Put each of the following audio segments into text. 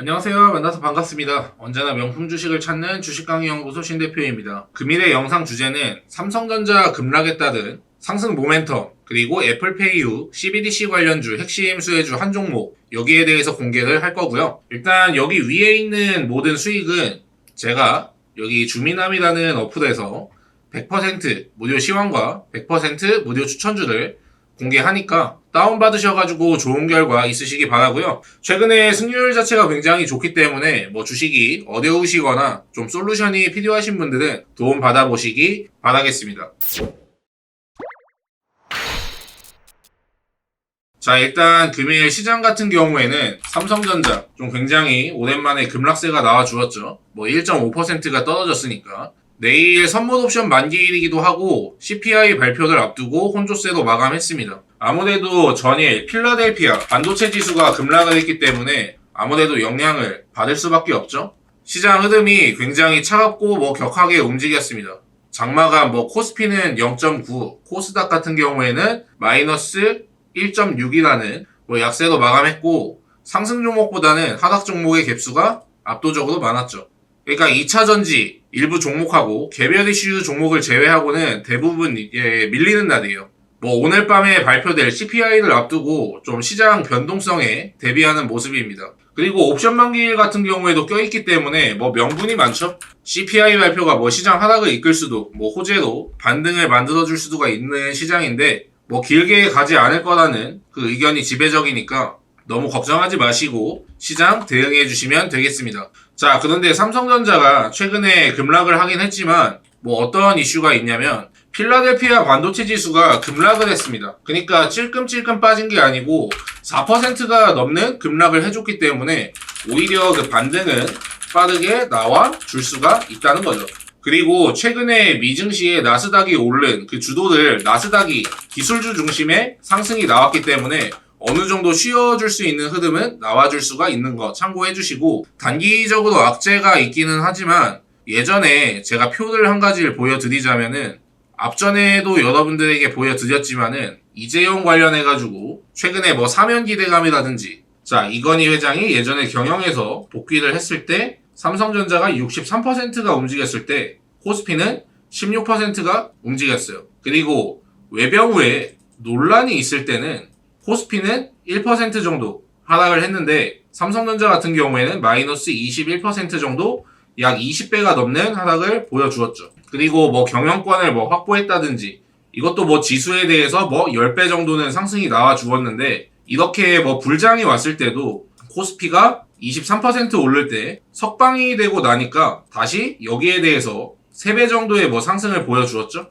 안녕하세요. 만나서 반갑습니다. 언제나 명품 주식을 찾는 주식강의연구소 신대표입니다. 금일의 영상 주제는 삼성전자 급락에 따른 상승 모멘텀, 그리고 애플페이 후 CBDC 관련주 핵심 수혜주 한 종목, 여기에 대해서 공개를 할 거고요. 일단 여기 위에 있는 모든 수익은 제가 여기 주미남이라는 어플에서 100% 무료 시황과 100% 무료 추천주를 공개하니까 다운받으셔가지고 좋은 결과 있으시기 바라고요. 최근에 승률 자체가 굉장히 좋기 때문에 뭐 주식이 어려우시거나 좀 솔루션이 필요하신 분들은 도움 받아보시기 바라겠습니다. 자, 일단 금일 시장 같은 경우에는 삼성전자 좀 굉장히 오랜만에 급락세가 나와주었죠. 뭐 1.5%가 떨어졌으니까. 내일 선물 옵션 만기일이기도 하고 CPI 발표를 앞두고 혼조세로 마감했습니다. 아무래도 전일 필라델피아 반도체 지수가 급락을 했기 때문에 아무래도 영향을 받을 수밖에 없죠. 시장 흐름이 굉장히 차갑고 격하게 움직였습니다. 장마감 코스피는 0.9, 코스닥 같은 경우에는 마이너스 1.6이라는 약세로 마감했고, 상승 종목보다는 하락 종목의 갭수가 압도적으로 많았죠. 그러니까 2차전지 일부 종목하고 개별 이슈 종목을 제외하고는 대부분 밀리는 날이에요. 오늘 밤에 발표될 CPI를 앞두고 좀 시장 변동성에 대비하는 모습입니다. 그리고 옵션 만기일 같은 경우에도 껴있기 때문에 명분이 많죠. CPI 발표가 시장 하락을 이끌 수도, 호재로 반등을 만들어줄 수가 있는 시장인데 길게 가지 않을 거라는 그 의견이 지배적이니까 너무 걱정하지 마시고 시장 대응해 주시면 되겠습니다. 자, 그런데 삼성전자가 최근에 급락을 하긴 했지만 어떤 이슈가 있냐면 필라델피아 반도체 지수가 급락을 했습니다. 그러니까 찔끔찔끔 빠진 게 아니고 4%가 넘는 급락을 해줬기 때문에 오히려 그 반등은 빠르게 나와 줄 수가 있다는 거죠. 그리고 최근에 미증시에 나스닥이 오른 그 주도를 나스닥이 기술주 중심의 상승이 나왔기 때문에 어느 정도 쉬어줄 수 있는 흐름은 나와줄 수가 있는 거 참고해 주시고, 단기적으로 악재가 있기는 하지만 예전에 제가 표를 한 가지를 보여드리자면은 앞전에도 여러분들에게 보여드렸지만은 이재용 관련해가지고 최근에 사면 기대감이라든지, 자, 이건희 회장이 예전에 경영에서 복귀를 했을 때 삼성전자가 63%가 움직였을 때 코스피는 16%가 움직였어요. 그리고 외병후에 논란이 있을 때는 코스피는 1% 정도 하락을 했는데 삼성전자 같은 경우에는 마이너스 21% 정도, 약 20배가 넘는 하락을 보여주었죠. 그리고 경영권을 확보했다든지, 이것도 지수에 대해서 10배 정도는 상승이 나와 주었는데, 이렇게 불장이 왔을 때도 코스피가 23% 오를 때 석방이 되고 나니까 다시 여기에 대해서 3배 정도의 상승을 보여주었죠.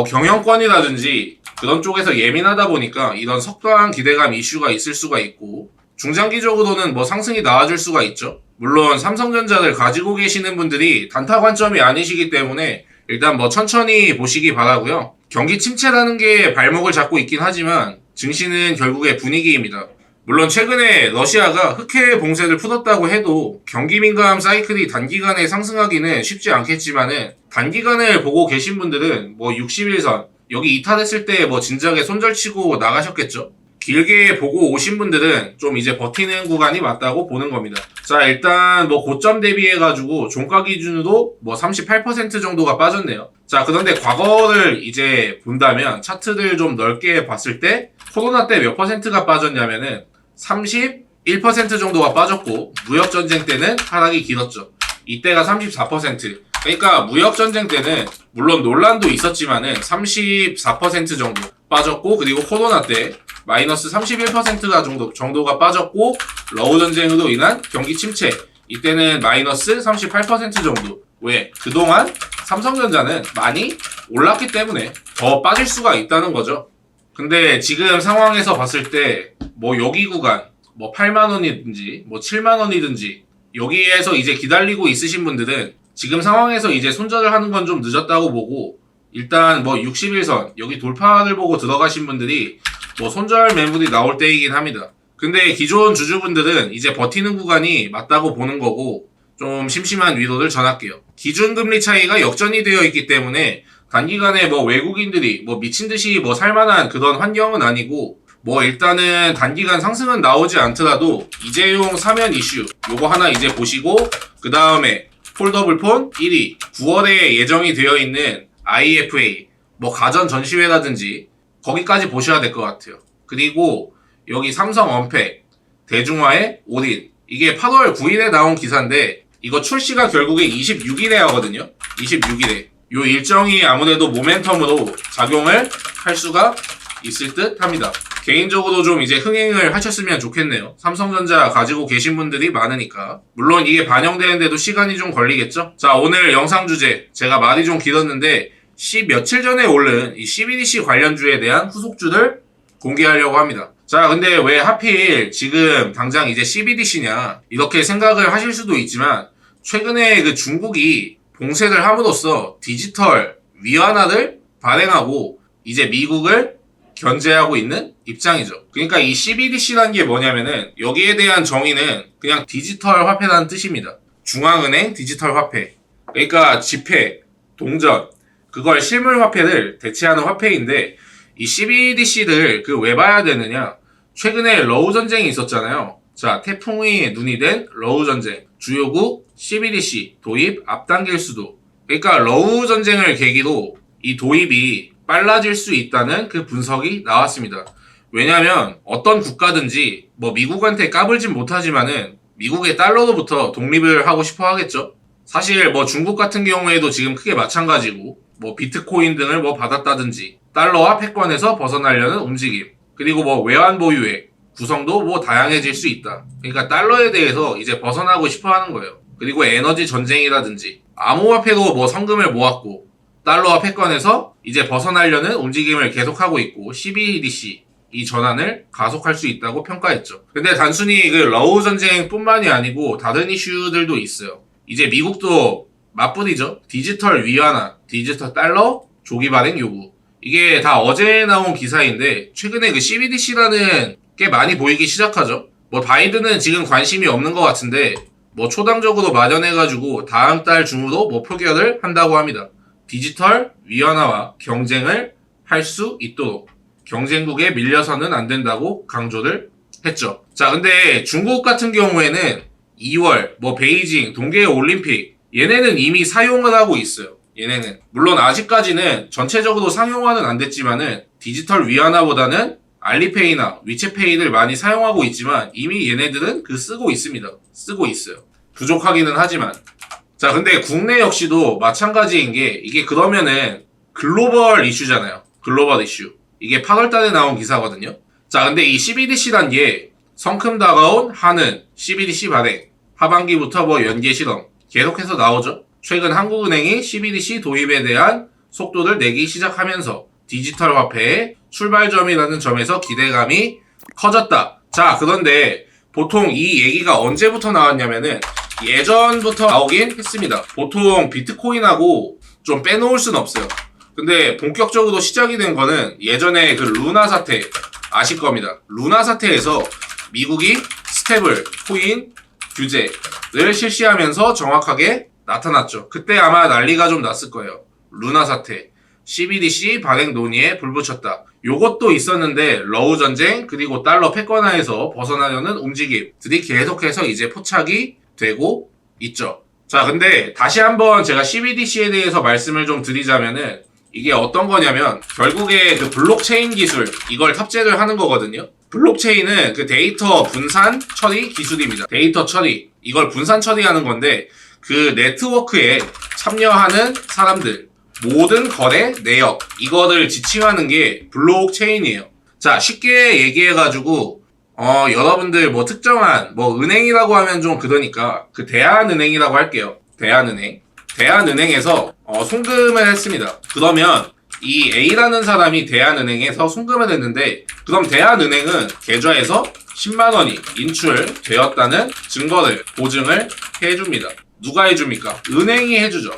경영권이라든지 그런 쪽에서 예민하다 보니까 이런 석방 기대감 이슈가 있을 수가 있고, 중장기적으로는 상승이 나와줄 수가 있죠. 물론 삼성전자를 가지고 계시는 분들이 단타 관점이 아니시기 때문에 일단 천천히 보시기 바라고요. 경기 침체라는 게 발목을 잡고 있긴 하지만 증시는 결국에 분위기입니다. 물론 최근에 러시아가 흑해 봉쇄를 풀었다고 해도 경기 민감 사이클이 단기간에 상승하기는 쉽지 않겠지만은, 단기간을 보고 계신 분들은 60일선 여기 이탈했을 때 진작에 손절치고 나가셨겠죠. 길게 보고 오신 분들은 좀 이제 버티는 구간이 맞다고 보는 겁니다. 자, 일단 고점 대비해가지고 종가 기준으로 38% 정도가 빠졌네요. 자, 그런데 과거를 이제 본다면 차트를 좀 넓게 봤을 때 코로나 때 몇 퍼센트가 빠졌냐면은 31% 정도가 빠졌고, 무역전쟁 때는 하락이 길었죠. 이때가 34%. 그러니까 무역전쟁 때는 물론 논란도 있었지만은 34% 정도 빠졌고, 그리고 코로나 때 마이너스 31%가 정도가 빠졌고, 러우전쟁으로 인한 경기 침체, 이때는 마이너스 38% 정도. 왜? 그동안 삼성전자는 많이 올랐기 때문에 더 빠질 수가 있다는 거죠. 근데 지금 상황에서 봤을 때 여기 구간 8만원이든지 7만원이든지 여기에서 이제 기다리고 있으신 분들은 지금 상황에서 이제 손절을 하는 건 좀 늦었다고 보고, 일단 60일선 여기 돌파를 보고 들어가신 분들이 손절 매물이 나올 때이긴 합니다. 근데 기존 주주분들은 이제 버티는 구간이 맞다고 보는 거고, 좀 심심한 위로를 전할게요. 기준금리 차이가 역전이 되어 있기 때문에 단기간에 외국인들이 미친듯이 살만한 그런 환경은 아니고, 뭐 일단은 단기간 상승은 나오지 않더라도 이재용 사면 이슈 요거 하나 이제 보시고 그 다음에 폴더블폰 1위 9월에 예정이 되어 있는 IFA 뭐 가전 전시회라든지 거기까지 보셔야 될 것 같아요. 그리고 여기 삼성 언팩 대중화의 올인 이게 8월 9일에 나온 기사인데 이거 출시가 결국에 26일에 하거든요. 26일에 요 일정이 아무래도 모멘텀으로 작용을 할 수가 있을 듯 합니다. 개인적으로 좀 이제 흥행을 하셨으면 좋겠네요. 삼성전자 가지고 계신 분들이 많으니까. 물론 이게 반영되는데도 시간이 좀 걸리겠죠? 자, 오늘 영상 주제. 제가 말이 좀 길었는데, 며칠 전에 오른 이 CBDC 관련주에 대한 후속주를 공개하려고 합니다. 자, 근데 왜 하필 지금 당장 이제 CBDC냐, 이렇게 생각을 하실 수도 있지만, 최근에 그 중국이 봉쇄를 함으로써 디지털 위안화를 발행하고, 이제 미국을 견제하고 있는 입장이죠. 그러니까 이 CBDC라는 게 뭐냐면은 여기에 대한 정의는 그냥 디지털 화폐라는 뜻입니다. 중앙은행 디지털 화폐. 그러니까 지폐, 동전, 그걸 실물 화폐를 대체하는 화폐인데 이 CBDC를 그 왜 봐야 되느냐? 최근에 러우 전쟁이 있었잖아요. 자, 태풍이 눈이 된 러우 전쟁. 주요국 CBDC 도입 앞당길 수도. 그러니까 러우 전쟁을 계기로 이 도입이 빨라질 수 있다는 그 분석이 나왔습니다. 왜냐면 어떤 국가든지 뭐 미국한테 까불진 못하지만은 미국의 달러로부터 독립을 하고 싶어 하겠죠. 사실 뭐 중국 같은 경우에도 지금 크게 마찬가지고 뭐 비트코인 등을 뭐 받았다든지 달러와 패권에서 벗어나려는 움직임 그리고 뭐 외환 보유의 구성도 뭐 다양해질 수 있다. 그러니까 달러에 대해서 이제 벗어나고 싶어 하는 거예요. 그리고 에너지 전쟁이라든지 암호화폐로 뭐 성금을 모았고 달러와 패권에서 이제 벗어나려는 움직임을 계속하고 있고 CBDC 이 전환을 가속할 수 있다고 평가했죠. 근데 단순히 그 러우 전쟁뿐만이 아니고 다른 이슈들도 있어요. 이제 미국도 맞불이죠. 디지털 위안화, 디지털 달러 조기 발행 요구. 이게 다 어제 나온 기사인데 최근에 그 CBDC라는 게 많이 보이기 시작하죠. 뭐 바이든은 지금 관심이 없는 것 같은데 뭐 초당적으로 마련해가지고 다음 달 중으로 뭐 표결을 한다고 합니다. 디지털 위안화와 경쟁을 할 수 있도록 경쟁국에 밀려서는 안 된다고 강조를 했죠. 자, 근데 중국 같은 경우에는 2월 뭐 베이징 동계 올림픽 얘네는 이미 사용을 하고 있어요. 얘네는 물론 아직까지는 전체적으로 상용화는 안 됐지만은 디지털 위안화보다는 알리페이나 위챗페이를 많이 사용하고 있지만 이미 얘네들은 그 쓰고 있습니다. 쓰고 있어요. 부족하기는 하지만 자, 근데 국내 역시도 마찬가지인 게 이게 그러면은 글로벌 이슈잖아요. 글로벌 이슈. 이게 8월 달에 나온 기사거든요. 자, 근데 이 CBDC란 게 성큼 다가온 한은 CBDC 발행, 하반기부터 뭐 연계 실험 계속해서 나오죠. 최근 한국은행이 CBDC 도입에 대한 속도를 내기 시작하면서 디지털 화폐의 출발점이라는 점에서 기대감이 커졌다. 자, 그런데 보통 이 얘기가 언제부터 나왔냐면은 예전부터 나오긴 했습니다. 보통 비트코인하고 좀 빼놓을 순 없어요. 근데 본격적으로 시작이 된 거는 예전에 그 루나 사태 아실 겁니다. 루나 사태에서 미국이 스테이블 코인 규제를 실시하면서 정확하게 나타났죠. 그때 아마 난리가 좀 났을 거예요. 루나 사태, CBDC 발행 논의에 불붙였다. 요것도 있었는데 러우 전쟁 그리고 달러 패권화에서 벗어나려는 움직임들이 계속해서 이제 포착이 되고 있죠. 자, 근데 다시 한번 제가 CBDC에 대해서 말씀을 좀 드리자면은 이게 어떤 거냐면 결국에 그 블록체인 기술 이걸 탑재를 하는 거거든요. 블록체인은 그 데이터 분산 처리 기술입니다. 데이터 처리 이걸 분산 처리하는 건데 그 네트워크에 참여하는 사람들 모든 거래 내역 이거를 지칭하는 게 블록체인이에요. 자, 쉽게 얘기해가지고 여러분들 뭐 특정한 뭐 은행이라고 하면 좀 그러니까 그 대한은행이라고 할게요. 대한은행에서 송금을 했습니다. 그러면 이 A라는 사람이 대한은행에서 송금을 했는데 그럼 대한은행은 계좌에서 10만 원이 인출되었다는 증거를 보증을 해줍니다. 누가 해줍니까? 은행이 해주죠.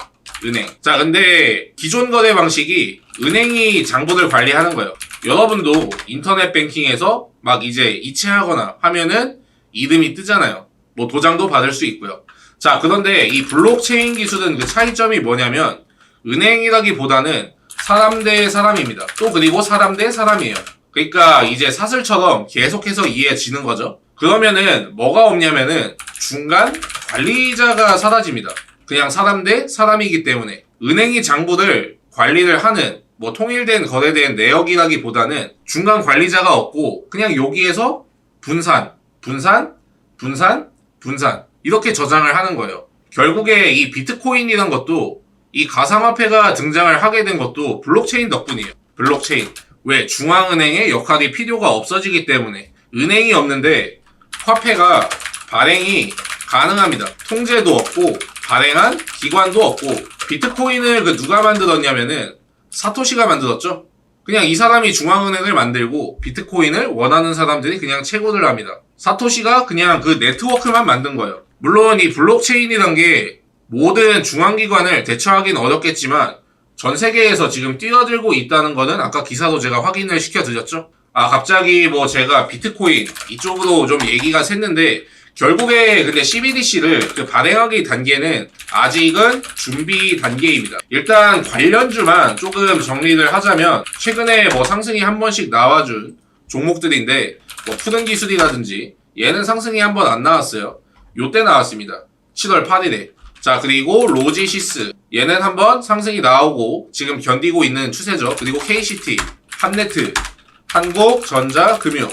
은행. 자, 근데 기존 거래 방식이 은행이 장부를 관리하는 거예요. 여러분도 인터넷 뱅킹에서 막 이제 이체하거나 하면은 이름이 뜨잖아요. 뭐 도장도 받을 수 있고요. 자, 그런데 이 블록체인 기술은 그 차이점이 뭐냐면 은행이라기보다는 사람 대 사람입니다. 또 그리고 사람 대 사람이에요. 그러니까 이제 사슬처럼 계속해서 이해지는 거죠. 그러면은 뭐가 없냐면은 중간 관리자가 사라집니다. 그냥 사람 대 사람이기 때문에 은행이 장부를 관리를 하는 뭐 통일된 거래된 내역이라기보다는 중간 관리자가 없고 그냥 여기에서 분산, 분산, 분산, 분산 이렇게 저장을 하는 거예요. 결국에 이 비트코인이란 것도 이 가상화폐가 등장을 하게 된 것도 블록체인 덕분이에요. 블록체인. 왜? 중앙은행의 역할이 필요가 없어지기 때문에 은행이 없는데 화폐가 발행이 가능합니다. 통제도 없고 발행한 기관도 없고 비트코인을 누가 만들었냐면은 사토시가 만들었죠. 그냥 이 사람이 중앙은행을 만들고 비트코인을 원하는 사람들이 그냥 채굴을 합니다. 사토시가 그냥 그 네트워크만 만든 거예요. 물론 이 블록체인이란 게 모든 중앙기관을 대처하기는 어렵겠지만 전 세계에서 지금 뛰어들고 있다는 거는 아까 기사도 제가 확인을 시켜드렸죠. 갑자기 뭐 제가 비트코인 이쪽으로 좀 얘기가 샜는데 결국에 근데 CBDC를 발행하기 단계는 아직은 준비 단계입니다. 일단 관련주만 조금 정리를 하자면 최근에 뭐 상승이 한 번씩 나와준 종목들인데 뭐 푸른 기술이라든지 얘는 상승이 한 번 안 나왔어요. 요때 나왔습니다. 7월 8일에. 자, 그리고 로지시스 얘는 한번 상승이 나오고 지금 견디고 있는 추세죠. 그리고 KCT, 한네트, 한국전자금융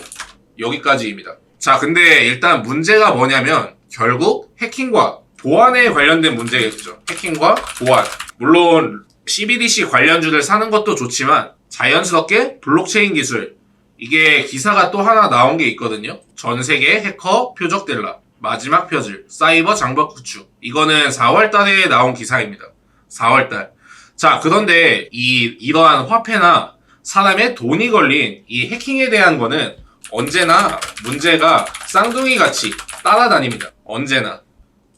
여기까지입니다. 자, 근데 일단 문제가 뭐냐면 결국 해킹과 보안에 관련된 문제겠죠. 해킹과 보안. 물론 CBDC 관련주를 사는 것도 좋지만 자연스럽게 블록체인 기술 이게 기사가 또 하나 나온 게 있거든요. 전 세계 해커 표적 델라 마지막 표절 사이버 장벽 구축 이거는 4월 달에 나온 기사입니다. 4월 달. 자, 그런데 이러한 화폐나 사람의 돈이 걸린 이 해킹에 대한 거는 언제나 문제가 쌍둥이 같이 따라다닙니다. 언제나.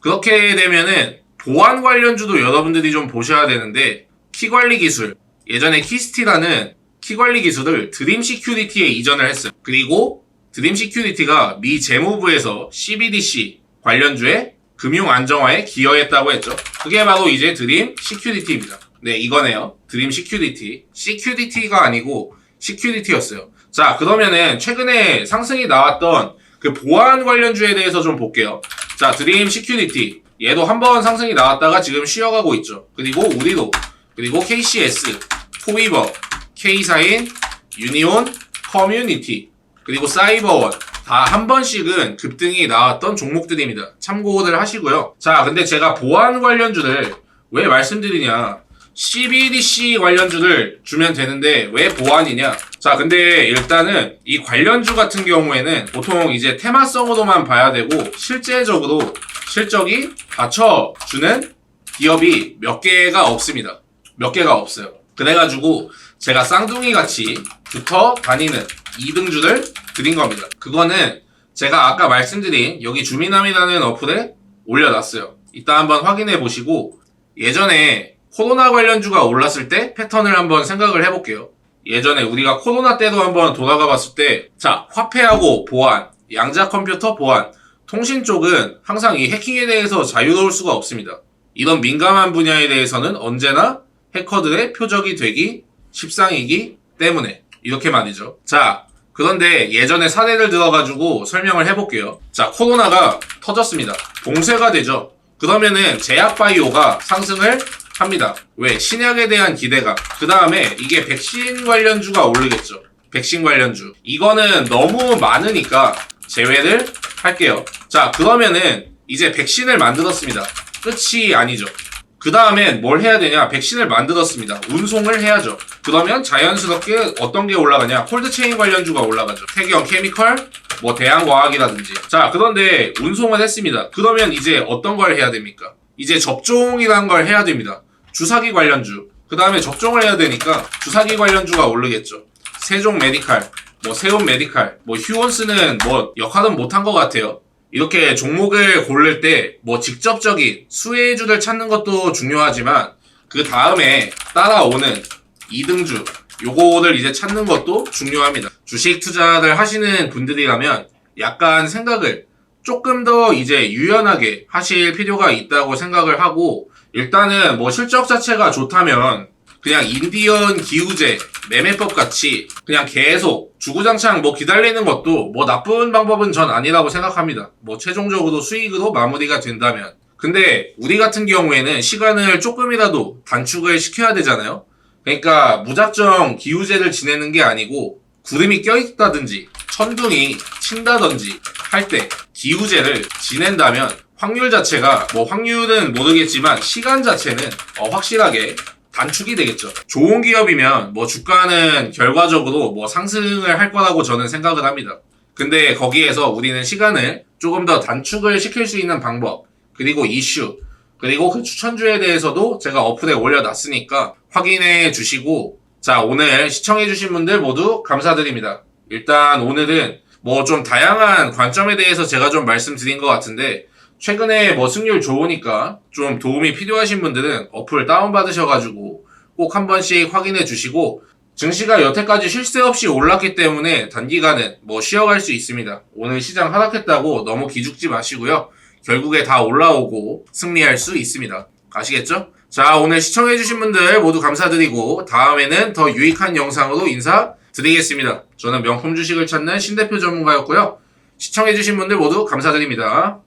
그렇게 되면은 보안 관련주도 여러분들이 좀 보셔야 되는데 키관리 기술 예전에 키스티라는 키관리 기술을 드림 시큐리티에 이전을 했어요. 그리고 드림 시큐리티가 미 재무부에서 CBDC 관련주의 금융 안정화에 기여했다고 했죠. 그게 바로 이제 드림 시큐리티입니다. 네, 이거네요. 드림 시큐리티. 시큐리티가 아니고 시큐리티였어요. 자, 그러면은 최근에 상승이 나왔던 그 보안 관련주에 대해서 좀 볼게요. 자, 드림 시큐리티. 얘도 한번 상승이 나왔다가 지금 쉬어가고 있죠. 그리고 우리도. 그리고 KCS, 포이버, K사인, 유니온, 커뮤니티. 그리고 사이버원. 다 한 번씩은 급등이 나왔던 종목들입니다. 참고를 하시고요. 자, 근데 제가 보안 관련주를 왜 말씀드리냐. CBDC 관련주를 주면 되는데 왜 보안이냐? 자, 근데 일단은 이 관련주 같은 경우에는 보통 이제 테마성으로만 봐야 되고 실제적으로 실적이 받쳐주는 기업이 몇 개가 없습니다. 몇 개가 없어요. 그래가지고 제가 쌍둥이 같이 붙어 다니는 2등주를 드린 겁니다. 그거는 제가 아까 말씀드린 여기 주미남이라는 어플에 올려놨어요. 이따 한번 확인해 보시고 예전에 코로나 관련주가 올랐을 때 패턴을 한번 생각을 해볼게요. 예전에 우리가 코로나 때도 한번 돌아가 봤을 때 자, 화폐하고 보안, 양자 컴퓨터 보안, 통신 쪽은 항상 이 해킹에 대해서 자유로울 수가 없습니다. 이런 민감한 분야에 대해서는 언제나 해커들의 표적이 되기 십상이기 때문에 이렇게 말이죠. 자, 그런데 예전에 사례를 들어가지고 설명을 해볼게요. 자, 코로나가 터졌습니다. 봉쇄가 되죠. 그러면은 제약바이오가 상승을 합니다. 왜? 신약에 대한 기대가. 그 다음에 이게 백신 관련주가 오르겠죠. 백신 관련주. 이거는 너무 많으니까 제외를 할게요. 자, 그러면은 이제 백신을 만들었습니다. 끝이 아니죠. 그 다음엔 뭘 해야 되냐? 백신을 만들었습니다. 운송을 해야죠. 그러면 자연스럽게 어떤 게 올라가냐? 콜드체인 관련주가 올라가죠. 태경 케미컬, 뭐 대한과학이라든지. 자, 그런데 운송을 했습니다. 그러면 이제 어떤 걸 해야 됩니까? 이제 접종이라는 걸 해야 됩니다. 주사기 관련주. 그 다음에 접종을 해야 되니까 주사기 관련주가 오르겠죠. 세종 메디칼, 뭐 세운 메디칼, 뭐 휴원스는 뭐 역할은 못한 것 같아요. 이렇게 종목을 고를 때 뭐 직접적인 수혜주를 찾는 것도 중요하지만 그 다음에 따라오는 2등주 요거를 이제 찾는 것도 중요합니다. 주식 투자를 하시는 분들이라면 약간 생각을 조금 더 이제 유연하게 하실 필요가 있다고 생각을 하고 일단은 뭐 실적 자체가 좋다면 그냥 인디언 기우제, 매매법 같이 그냥 계속 주구장창 뭐 기다리는 것도 뭐 나쁜 방법은 전 아니라고 생각합니다. 뭐 최종적으로 수익으로 마무리가 된다면. 근데 우리 같은 경우에는 시간을 조금이라도 단축을 시켜야 되잖아요. 그러니까 무작정 기우제를 지내는 게 아니고 구름이 껴있다든지 천둥이 친다든지 할 때 기우제를 지낸다면 확률 자체가 뭐 확률은 모르겠지만 시간 자체는 확실하게 단축이 되겠죠. 좋은 기업이면 뭐 주가는 결과적으로 뭐 상승을 할 거라고 저는 생각을 합니다. 근데 거기에서 우리는 시간을 조금 더 단축을 시킬 수 있는 방법, 그리고 이슈, 그리고 그 추천주에 대해서도 제가 어플에 올려놨으니까 확인해 주시고, 자, 오늘 시청해 주신 분들 모두 감사드립니다. 일단 오늘은 뭐 좀 다양한 관점에 대해서 제가 좀 말씀드린 것 같은데, 최근에 뭐 승률 좋으니까 좀 도움이 필요하신 분들은 어플 다운받으셔가지고 꼭 한 번씩 확인해 주시고, 증시가 여태까지 쉴 새 없이 올랐기 때문에 단기간은 뭐 쉬어갈 수 있습니다. 오늘 시장 하락했다고 너무 기죽지 마시고요. 결국에 다 올라오고 승리할 수 있습니다. 아시겠죠? 자, 오늘 시청해주신 분들 모두 감사드리고 다음에는 더 유익한 영상으로 인사드리겠습니다. 저는 명품 주식을 찾는 신대표 전문가였고요. 시청해주신 분들 모두 감사드립니다.